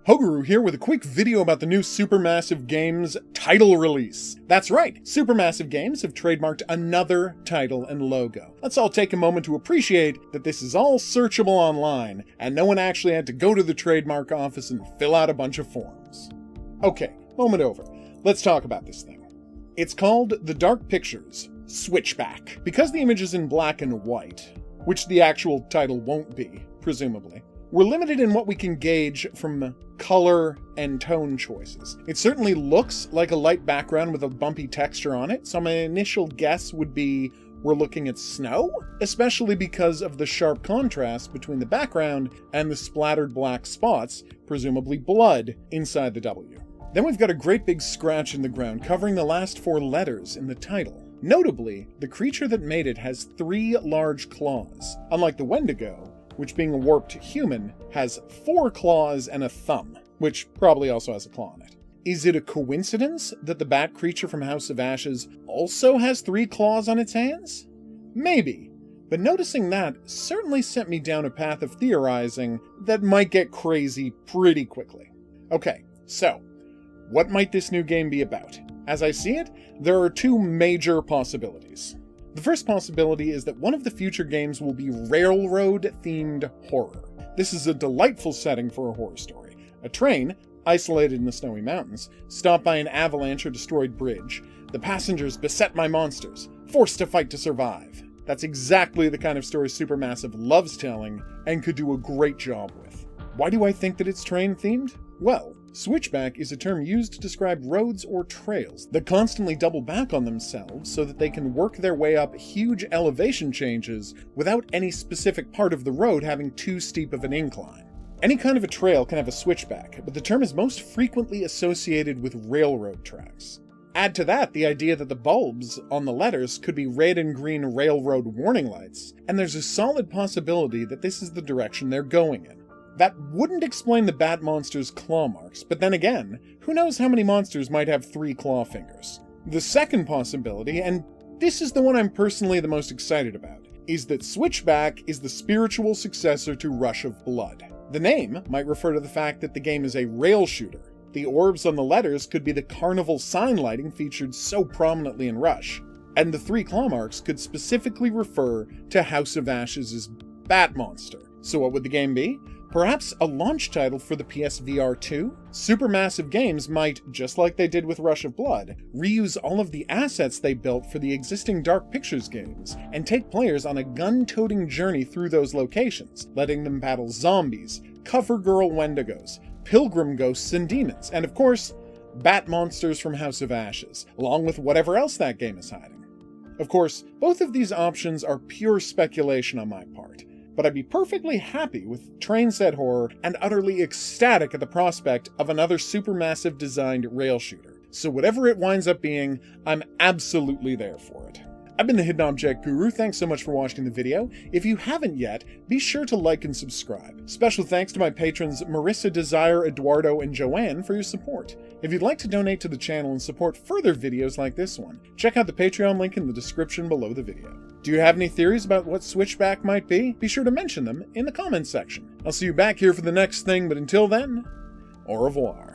Hoguru here with a quick video about the new Supermassive Games title release. That's right, Supermassive Games have trademarked another title and logo. Let's all take a moment to appreciate that this is all searchable online, and no one actually had to go to the trademark office and fill out a bunch of forms. Okay, moment over. Let's talk about this thing. It's called The Dark Pictures Switchback. Because the image is in black and white, which the actual title won't be, presumably, we're limited in what we can gauge from color and tone choices. It certainly looks like a light background with a bumpy texture on it, so my initial guess would be we're looking at snow, especially because of the sharp contrast between the background and the splattered black spots, presumably blood, inside the W. Then we've got a great big scratch in the ground covering the last 4 letters in the title. Notably, the creature that made it has 3 large claws, unlike the Wendigo, which being a warped human, has 4 claws and a thumb, which probably also has a claw on it. Is it a coincidence that the bat creature from House of Ashes also has 3 claws on its hands? Maybe, but noticing that certainly sent me down a path of theorizing that might get crazy pretty quickly. Okay, so, what might this new game be about? As I see it, there are 2 major possibilities. The first possibility is that one of the future games will be railroad-themed horror. This is a delightful setting for a horror story. A train, isolated in the snowy mountains, stopped by an avalanche or destroyed bridge. The passengers beset by monsters, forced to fight to survive. That's exactly the kind of story Supermassive loves telling and could do a great job with. Why do I think that it's train-themed? Well, switchback is a term used to describe roads or trails that constantly double back on themselves so that they can work their way up huge elevation changes without any specific part of the road having too steep of an incline. Any kind of a trail can have a switchback, but the term is most frequently associated with railroad tracks. Add to that the idea that the bulbs on the letters could be red and green railroad warning lights, and there's a solid possibility that this is the direction they're going in. That wouldn't explain the bat monster's claw marks, but then again, who knows how many monsters might have 3 claw fingers? The second possibility, and this is the one I'm personally the most excited about, is that Switchback is the spiritual successor to Rush of Blood. The name might refer to the fact that the game is a rail shooter. The orbs on the letters could be the carnival sign lighting featured so prominently in Rush, and the 3 claw marks could specifically refer to House of Ashes' bat monster. So what would the game be? Perhaps a launch title for the PSVR 2? Supermassive Games might, just like they did with Rush of Blood, reuse all of the assets they built for the existing Dark Pictures games, and take players on a gun-toting journey through those locations, letting them battle zombies, cover girl wendigos, pilgrim ghosts and demons, and of course, bat monsters from House of Ashes, along with whatever else that game is hiding. Of course, both of these options are pure speculation on my part, but I'd be perfectly happy with train set horror and utterly ecstatic at the prospect of another Supermassive designed rail shooter. So whatever it winds up being, I'm absolutely there for it. I've been the Hidden Object Guru, thanks so much for watching the video. If you haven't yet, be sure to like and subscribe. Special thanks to my patrons Marissa, Desire, Eduardo, and Joanne for your support. If you'd like to donate to the channel and support further videos like this one, check out the Patreon link in the description below the video. Do you have any theories about what Switchback might be? Be sure to mention them in the comments section. I'll see you back here for the next thing, but until then, au revoir.